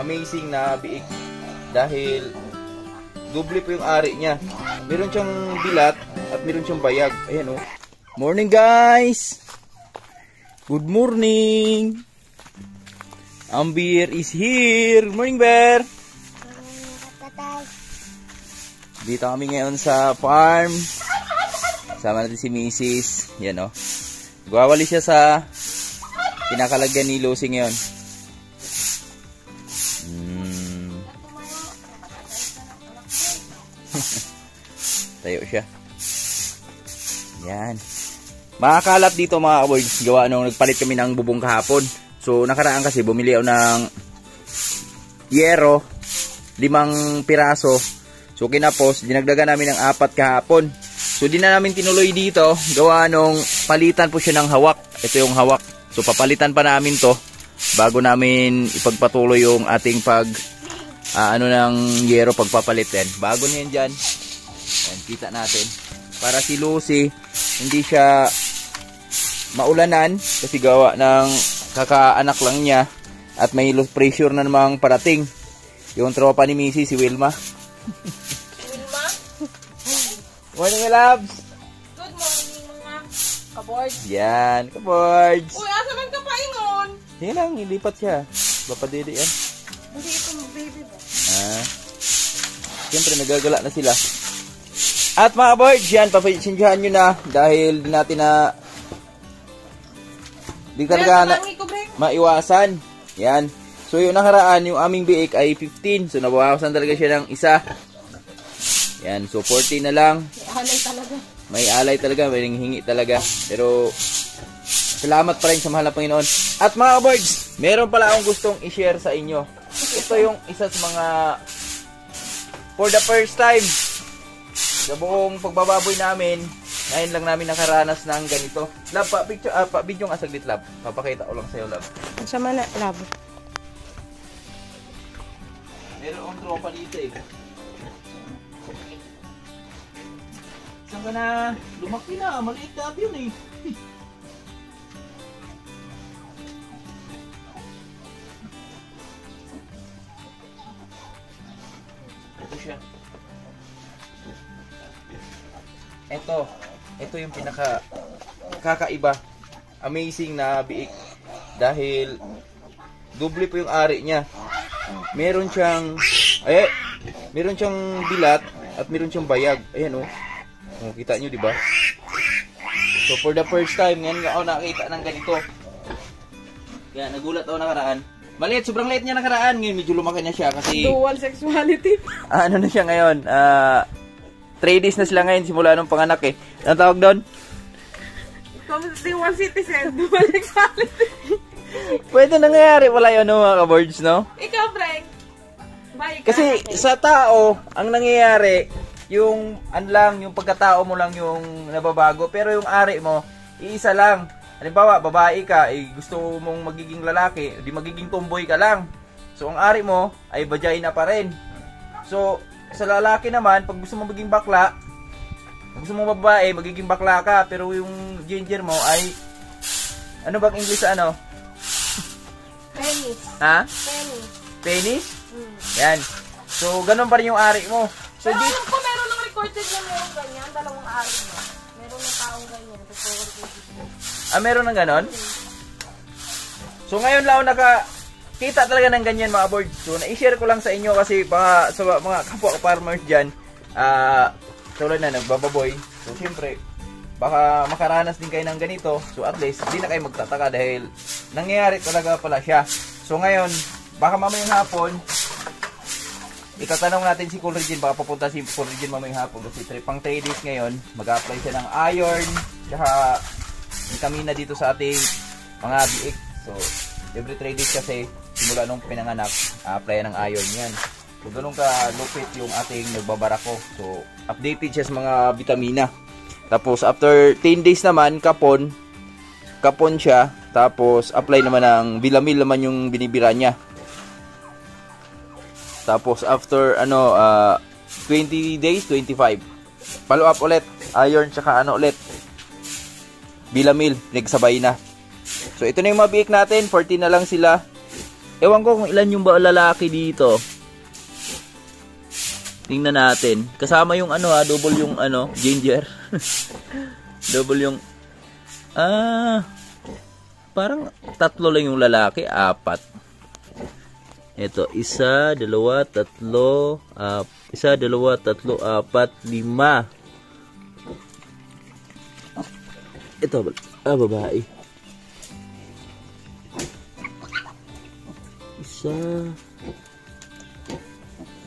amazing na biik. Dahil doble po yung ari niya. Meron siyang bilat at meron siyang bayag. Ayan oh. Morning guys! Good morning! Bear is here! Morning Bear! Dito kami ngayon sa farm. Sama natin si Mrs. Yan oh. Gawawali siya sa kinakalagyan ni Lucy ngayon. Tayo siya. Yan. Makakalap dito mga kaboys. Gawa nung nagpalit kami ng bubong kahapon. So nakaraan kasi bumili ako ng yero, 5 piraso. So kinapos, dinagdagan namin ng 4 kahapon. So di na namin tinuloy dito. Gawa nung palitan po siya ng hawak. Ito yung hawak. So papalitan pa namin to bago namin ipagpatuloy yung ating ng yero pagpapalit yan. Bago niyan dyan. Yan, kita natin. Para si Lucy, hindi siya maulanan kasi gawa ng kakaanak lang niya at may low pressure na namang parating. Yung tropa ni Missy, si Wilma. Wilma? Morning, my loves! Good morning, mga kabords. Yan, kabords! Uy, asa man ka paingon? Yan lang, ilipat siya. Bapadili yan. Hindi ito baby ba? Siyempre, nagagala na sila. At mga boards, yan, papasindihan nyo na dahil di natin na di talaga maiwasan. Yan. So yung nakaraan, yung aming biik ay 15. So nabawasan talaga siya ng isa. Yan. So 14 na lang. May alay talaga. May alay talaga. May hingi talaga. Pero salamat pa rin sa mahal na Panginoon. At mga boards, meron pala akong gustong i-share sa inyo. Ito yung isa sa mga for the first time sa buong pagbababoy namin, ngayon lang namin nakaranas ng ganito. Lab, video nga saglit, Lab. Papakita ko lang sa'yo, Lab. Sama na, lab. Meron akong tropa dito eh. Saan ka na? Lumaki na. Maliit na yun eh. Ito siya. Ito yung kakaiba. Amazing na biik. Dahil doble po yung ari niya. Meron siyang bilat at meron siyang bayag. Ayan oh. Kita nyo, di ba? So for the first time, ngayon ako nakita ng ganito. Kaya nagulat ako nakaraan. Maliit, sobrang liit niya nakaraan. Ngayon medyo lumaki na siya kasi dual sexuality. Ano na siya ngayon? 3 days na sila ngayon simula nung panganak eh. Anong tawag doon? Dual citizen, dual sexuality. Pwede nangyayari pala yun no, mga kabords, no? Ikaw, Frank. Kasi sa tao, ang nangyayari, yung pagkatao mo lang yung nababago. Pero yung ari mo, iisa lang. Halimbawa, babae ka, gusto mong magiging lalaki, di magiging tomboy ka lang. So, ang ari mo ay vagina pa rin. So, sa lalaki naman, pag gusto mo maging bakla, pag gusto mo babae, magiging bakla ka. Pero yung gender mo ay, ano bang English sa ano? Penis. Ha? Penis. Penis? Yan. So, ganun pa rin yung ari mo. So, pero alam ko meron ng recorded na meron ganyan, dalawang ari mo. Meron ng taong ganyan. Meron ng ganon? So, ngayon lang kita talaga ng ganyan mga board. So, na-share ko lang sa inyo kasi baka sa mga kapwa farmers dyan, tulad na nagbababoy. So, siyempre, baka makaranas din kayo ng ganito. So, at least, hindi na kayo magtataka dahil nangyayari talaga pala siya. So, ngayon, baka mamayang hapon, itatanong natin si Cool Regine, baka papunta si Cool Regine mamayang hapon kasi pang 3 days ngayon, mag-apply siya ng iron, tsaka vitamina dito sa ating mga biik. So, every 3 days kasi, simula nung pinanganak, apply ng iron yan. So, ganun ka lupit yung ating nagbabarako. So, updated siya sa mga vitamina. Tapos, after 10 days naman, kapon siya. Tapos, apply naman ng Bilamil naman yung binibira niya. Tapos, after, 20 days, 25. Follow up ulit. Iron, tsaka ulit. Bilamil, pinagsabay na. So, ito na yung mga biik natin. 14 na lang sila. Ewan ko kung ilan yung ba lalaki dito. Tingnan natin. Kasama yung ano double yung ano, ginger. Double yung parang 3 lang yung lalaki, 4. Ito, 1, 2, 3, 1, 2, 3, 4, 5. Ito, babae. 1,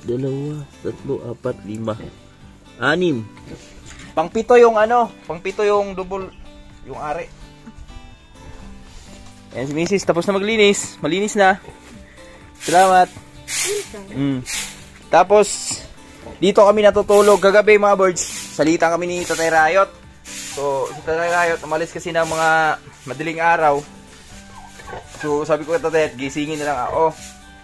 2, 3, 4, 5. 6. Pang-7 yung ano, pang-7 yung double, yung ari. Ayan si Mrs. Tapos na maglinis. Malinis na. Salamat. Tapos, dito kami natutulog. Kagabi mga birds, salita kami ni Tatay Rayot. So, si Tatay Rayot, umalis kasi ng mga madaling araw. So, sabi ko kay Tatay, gisingin na lang ako.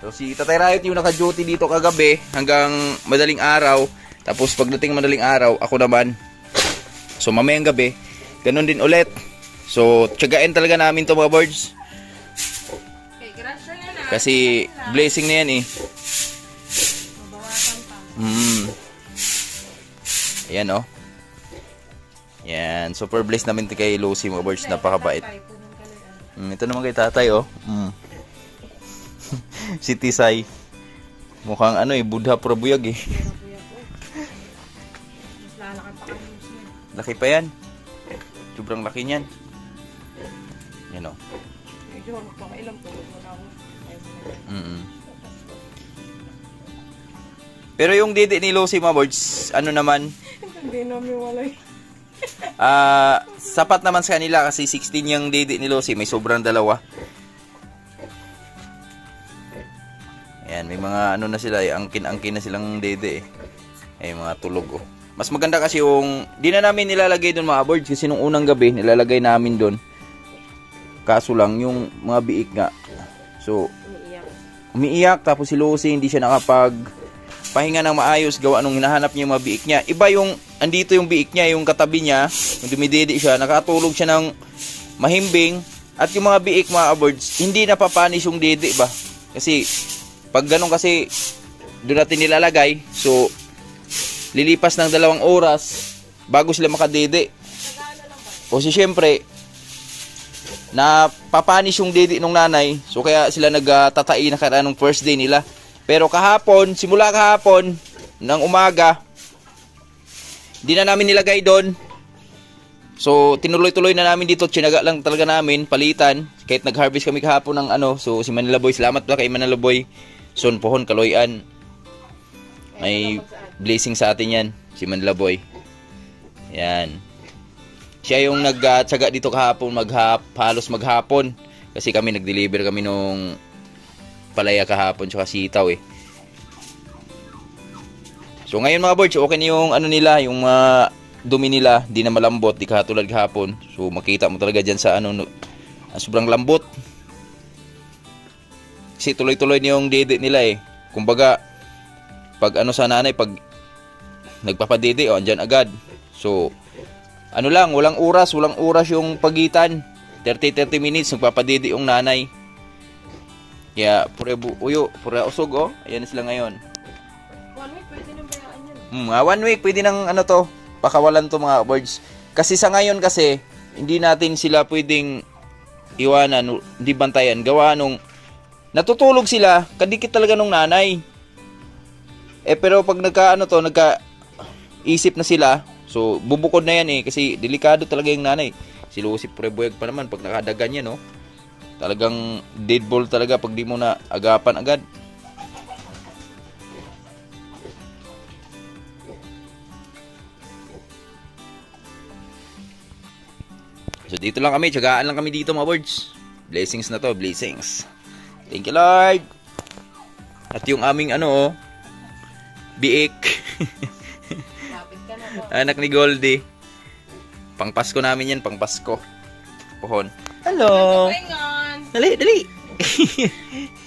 So, si Tatay Rayot yung naka-duty dito kagabi hanggang madaling araw. Tapos, pagdating madaling araw, ako naman. So, mamayang gabi, ganun din ulit. So, tiyagain talaga namin to mga birds. Kasi, blessing na yan eh. Ayan oh. Yan, super blessed namin kay Lucy mga birds, napakabait. Ito naman kay tatay oh. Si Tisay. Mukhang ano eh, Buddha Prabuyag eh. Laki pa yan. Sobrang laki niyan. Yan oh. Pero yung dede ni Lucy mga birds, ano naman? Hindi namin walay. Sapat naman sa kanila kasi 16 yung dede ni Lucy, may sobrang 2. Ayan, may mga ano na sila, angkin-angkin na silang dede eh. Ay, mga tulog oh. Mas maganda kasi yung, di na namin nilalagay doon mga birds kasi nung unang gabi nilalagay namin doon. Kaso lang yung mga biik nga. So, umiiyak tapos si Lucy hindi siya pahinga ng maayos gawa nung hinahanap niya yung mga biik niya. Iba yung, andito yung biik niya, yung katabi niya, yung dumididi siya, nakatulog siya ng mahimbing. At yung mga biik mga birds, hindi napapanis yung dede ba? Kasi, pag ganun kasi, doon natin nilalagay, so, lilipas ng 2 oras, bago sila makadede. O si syempre, napapanis yung dede ng nanay, so kaya sila nagtatai na kaya nung first day nila. Pero kahapon, simula kahapon, ng umaga, di na namin nilagay doon. So, tinuloy-tuloy na namin dito. Tsinaga lang talaga namin, palitan. Kahit nag-harvest kami kahapon ng ano. So, si Manila Boy, salamat pala kay Manila Boy. Son Pohon, Kaloyan. May blessing sa atin yan, si Manila Boy. Yan. Siya yung nagtsaga dito kahapon, halos maghapon. Kasi kami, nag-deliver kami nung palaya kahapon tsaka sitaw eh. So ngayon mga birds, okay na yung ano nila, yung dumi nila, di na malambot, di katulad kahapon. So makita mo talaga dyan sa ano, sobrang lambot. Kasi tuloy-tuloy na yung dede nila eh. Kumbaga, pag ano sa nanay, pag nagpapadede, andyan agad. So, ano lang, walang oras yung pagitan. 30 minutes, nagpapadede yung nanay. Kaya, pure uyo, pure usog, oh. Ayan na sila ngayon. 1 week, pwede nang bayaan yun. 1 week, pwede nang ano to, pakawalan to mga birds. Kasi sa ngayon kasi, hindi natin sila pwedeng iwanan, hindi bantayan. Gawa nung, natutulog sila, kadikit talaga nung nanay. Pero pag nagka-isip na sila, so, bubukod na yan eh, kasi delikado talaga yung nanay. Si Lucy Prebuyag pa naman, pag nakadagan yan, oh. Talagang dead ball talaga pag di mo na agapan agad. So dito lang kami, tiyagaan lang kami dito mga birds. Blessings na to, blessings. Thank you Lord. At yung aming ano biik. Lapit ka na po. Anak ni Goldie. Pang Pasko namin yan, pang Pasko. Pohon. Hello. Dali.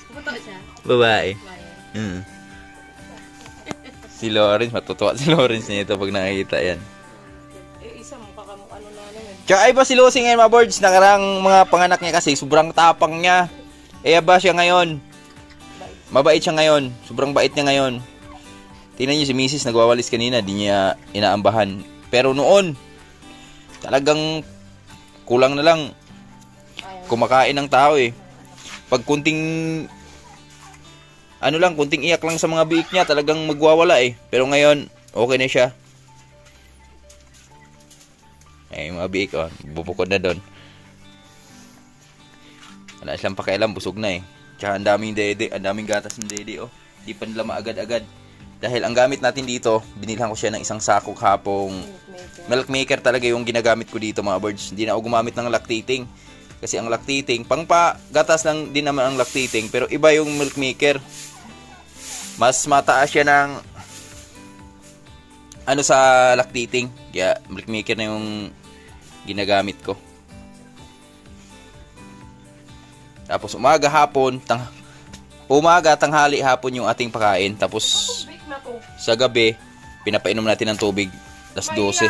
Pupunta siya. Babae. Si Lawrence, matutuwa si Lawrence nito pag nakikita yan. Isa mo ano na naman. Tsaka iba si Lucy ngayon mga birds. Nakarang mga panganak niya kasi sobrang tapang niya. Ba siya ngayon. Mabait siya ngayon. Sobrang bait niya ngayon. Tingnan niyo si Mrs. nagwawalis kanina. Di niya inaambahan. Pero noon, talagang kulang na lang. Kumakain ng tao eh. Pag kunting kunting iyak lang sa mga biik niya, talagang magwawala eh. Pero ngayon, okay na siya. Ay, mga biik, oh, bubukod na doon. Wala silang pakialam, busog na eh. Tsaka ang daming dede, ang daming gatas ng dede, oh. Di pa nila maagad-agad. Dahil ang gamit natin dito, binilhan ko siya ng isang sako kapong milk maker talaga yung ginagamit ko dito, mga birds. Hindi na ako gumamit ng lactating. Kasi ang lactating, gatas lang din naman ang lactating, pero iba yung milk maker. Mas mataas siya ng sa lactating. Kaya milk maker na yung ginagamit ko. Tapos umaga, hapon, tanghali, hapon yung ating pakain. Tapos sa gabi, pinapainom natin ng tubig. Alas 12.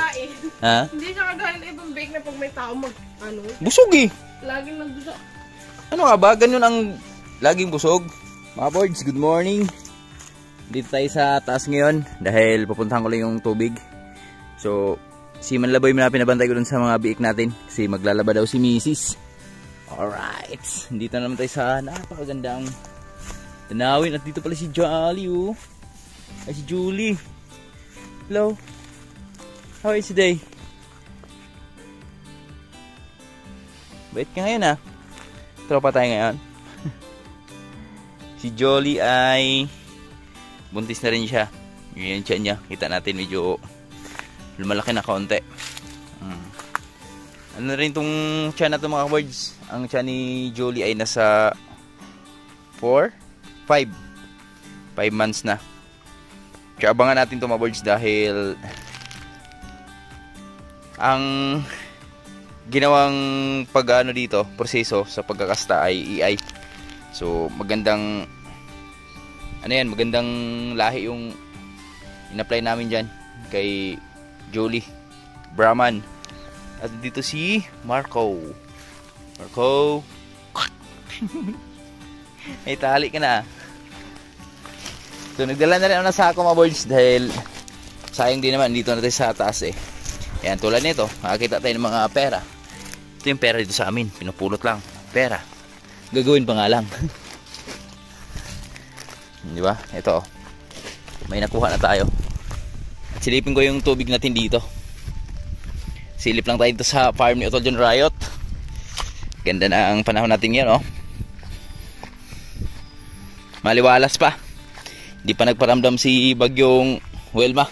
Ha? Hindi siya kagaya ng ibang bake na pag may tao busog eh. Laging nagbusog. Ano nga ba? Ganun ang laging busog. Mga boards, good morning. Dito tayo sa taas ngayon dahil pupuntahan ko lang yung tubig. So, si Manlaboy na pinabantay ko dun sa mga biik natin kasi maglalaba daw si Mrs. Alright. Dito naman tayo sa napakagandang tanawin. At dito pala si Jolly, oh. Ay, si Julie. Hello. How are you today? Bait ka ngayon, ah. Tropa tayo ngayon. Si Jolly ay buntis na rin siya. Yun yung tiyan niya. Kita natin medyo lumalaki na kaunti. Ano rin itong tiyan na ito, mga birds. Ang tiyan ni Jolly ay nasa 5 months na. Kaya abangan natin ito, mga birds, dahil ang ginawang dito, proseso sa pagkakasta ay EI. So magandang magandang lahi yung in-apply namin dyan kay Jolly Brahman. At dito si Marco. Ay, tali ka na. So nagdala na rin ako ng sako, mga boys, dahil sayang din naman, dito na tayo sa taas eh. Ayan, tulad nito, makakita tayo ng mga pera. Ito yung pera dito sa amin, pinupulot lang. Pera, gagawin pa nga lang. Di ba? Ito, may nakuha na tayo. At silipin ko yung tubig natin dito. Silip lang tayo dito sa farm ni Utol John Riot. Ganda na ang panahon natin yan, oh. Maliwalas pa. Hindi pa nagparamdam si Bagyong Wilma.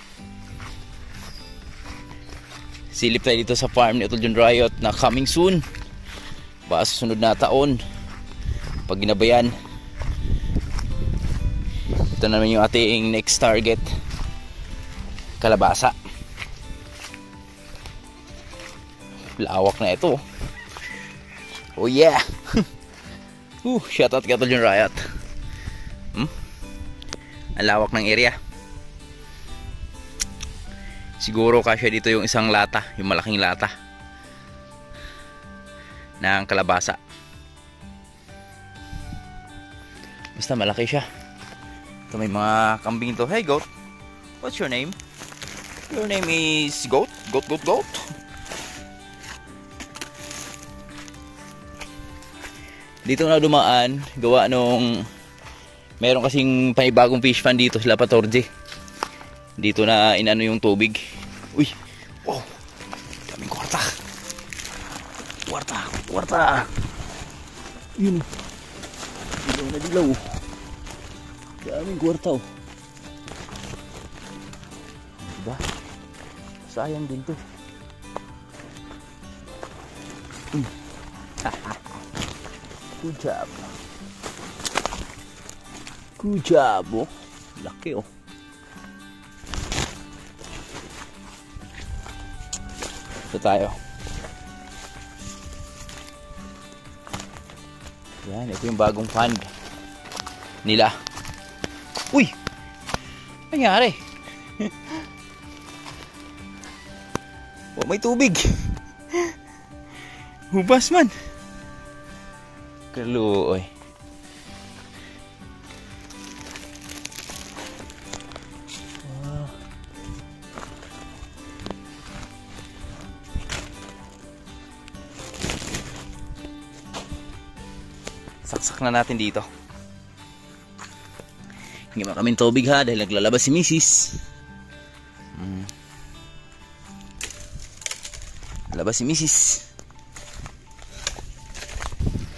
Silip tayo dito sa farm ni Utol John Riot na coming soon. Baka sa sunod na taon, pag ginabayan. Ito naman yung ating next target. Kalabasa. Lawak na ito. Oh yeah. Shout out kay Utol John Riot. Ang lawak ng area. Siguro kasya dito yung isang lata, yung malaking lata ng kalabasa. Basta malaki siya. Ito may mga kambing to. Hey goat, what's your name? Your name is Goat? Goat. Dito na dumaan, gawa nung meron kasing panibagong fish pan dito sila 14. Dito na inano yung tubig. Uy, wow, daming kwarta. Yun, dilaw. Daming kwarta, oh. Diba? Sayang din to. Good job, oh. Laki, oh. Ito tayo. Yan, ito yung bagong fund nila. Uy! Nangyari? Oh, may tubig. Hubas man. Kaluoy. Saksak na natin dito. Hindi mo kaming tubig ha dahil naglalabas si Mrs. Labas si Mrs.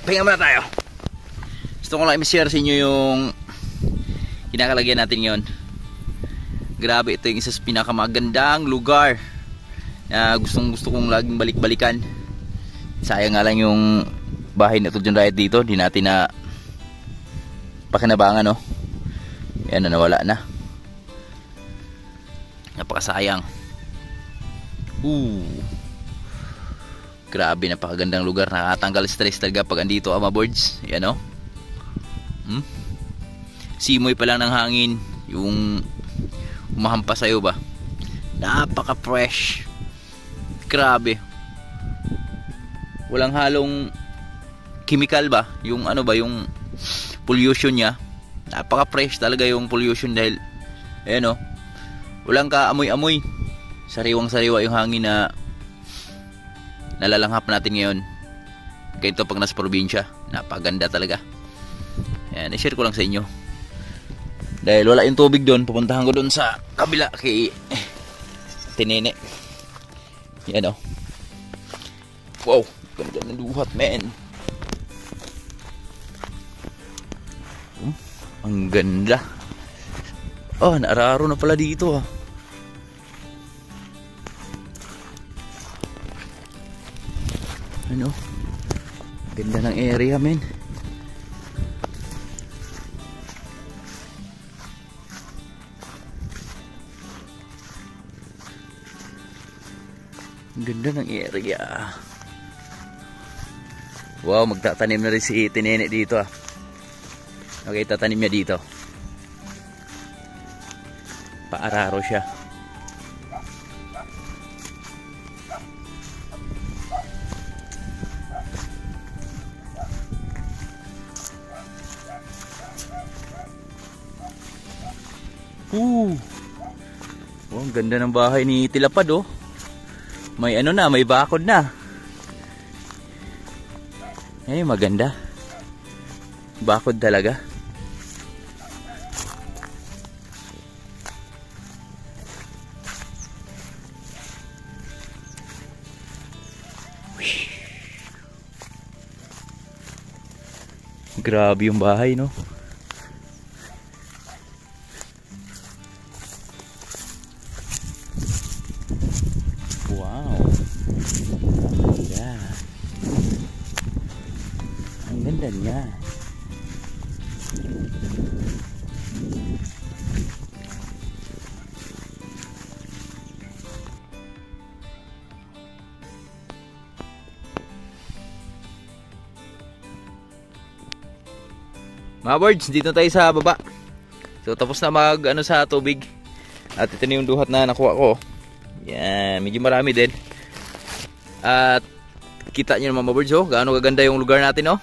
Pahinga muna tayo. Gusto ko lang i-share sa inyo yung kinakalagyan natin ngayon. Grabe, ito yung isa sa pinakamagandang lugar na gustong gusto kong laging balik-balikan. Sayang nga lang yung bahay na ito dyan right dito. Di natin na pakinabangan, no? Yan na, nawala na. Napakasayang. Grabe, napakagandang lugar. Nakatanggal stress talaga pag andito, ama boards. Yan, no? Simoy pa lang ng hangin, yung umahampas sa'yo ba, napaka fresh. Grabe, walang halong chemical ba, yung ano ba, yung pollution nya. Napaka fresh talaga yung pollution dahil ayan o, walang kaamoy-amoy, sariwang sariwa yung hangin na nalalanghap natin ngayon. Ganito pag nasa probinsya, napaganda talaga. Ayan, i-share ko lang sa inyo dahil wala yung tubig doon. Pupuntahan ko doon sa kabila kay Tinene. Yan o. Wow, ganda ng luhat, man. Ang ganda. Oh, naararo na pala dito ha. Ano, ganda ng area, man. Ganda ng area. Wow, magtatanim na rin si Tinene dito ah. Okay, tatanim niya dito. Paararo siya. Wow, ang ganda ng bahay ni Tilapad oh. May ano na, may bakod na. Ay, maganda. Bakod talaga. Grabe yung bahay, no? Wow. Yeah. Ang ganda niya. Mga birds, dito tayo sa baba. So tapos na mag ano sa tubig. At ito na yung duhat na nakuha ko. Yan, medyo marami din. At kita nyo naman mga birds oh, gaano kaganda yung lugar natin oh.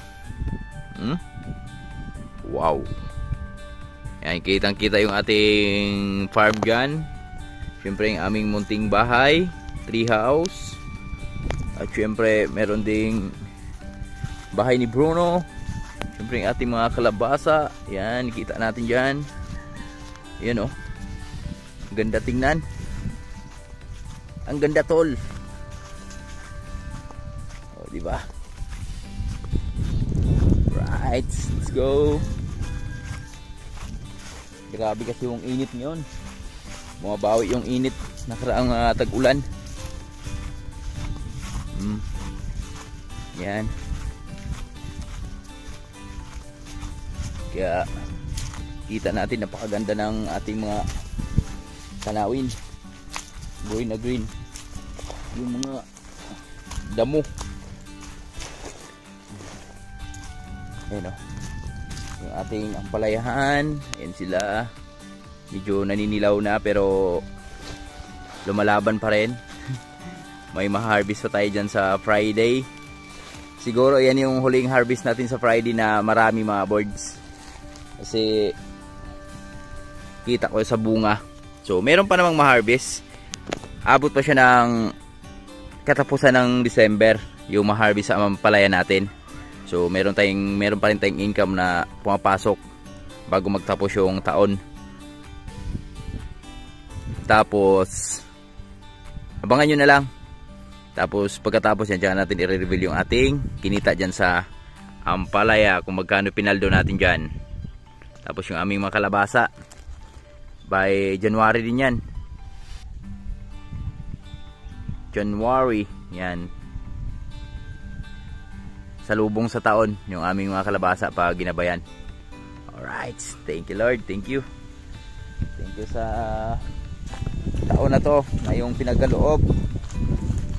Wow. Yan, kitang kita yung ating farm gun. Siyempre yung aming munting bahay, tree house. At siyempre meron ding bahay ni Bruno. Siyempre yung ating mga kalabasa. Yan, kita natin dyan. Yan oh. Ganda tingnan. Ang ganda tol. Oh, diba? Right, let's go. Grabe kasi yung init ngayon. Bumabawi yung init nakaraang tag-ulan. Yan. Kaya kita natin napakaganda ng ating mga tanawin. Green na green. Yung mga damo. Ayan o. Yung ating ampalayahan. Ayan sila. Medyo naninilaw na pero lumalaban pa rin. May ma-harvest pa tayo dyan sa Friday. Siguro yan yung huling harvest natin sa Friday na marami mga birds. Kasi kita ko sa bunga. So meron pa namang ma-harvest. Abot pa siya ng katapusan ng December yung ma-harvest sa ampalaya natin. So meron pa rin tayong income na pumapasok bago magtapos yung taon. Tapos abangan nyo na lang. Tapos pagkatapos yan, dyan natin i-reveal yung ating kinita dyan sa ampalaya, kung magkano pinaldo natin dyan. Tapos yung aming mga kalabasa, by January din yan. January, yan. Salubong sa taon yung aming mga kalabasa pag ginabayan. Alright, thank you Lord, thank you. Thank you sa taon na to, na yung pinagkaloob.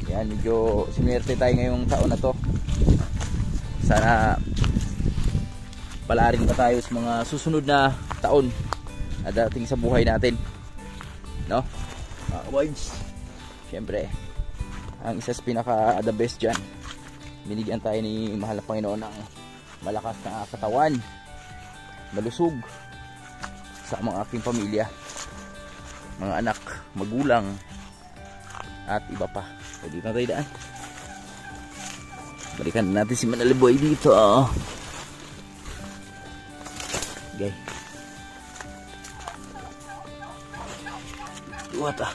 Yan, medyo sinwerte tayo ngayong taon na to. Sana palarin pa tayo sa mga susunod na taon na dating sa buhay natin, no? Awards, syempre ang isa sa pinaka the best dyan, binigyan tayo ni mahal na Panginoon ng malakas na katawan, malusog sa mga aking pamilya, mga anak, magulang at iba pa. So dito na tayo daan. Balikan natin si Manaliboy dito. Okay. Duwat ah.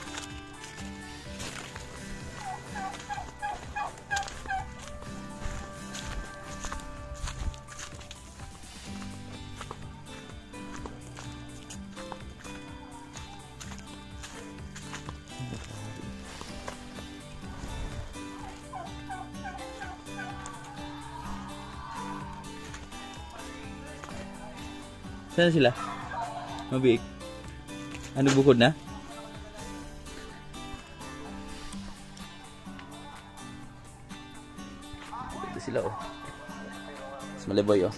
Saan sila? Mabiik. Ano, bukod na? Ito sila oh. Mas Maliboy oh.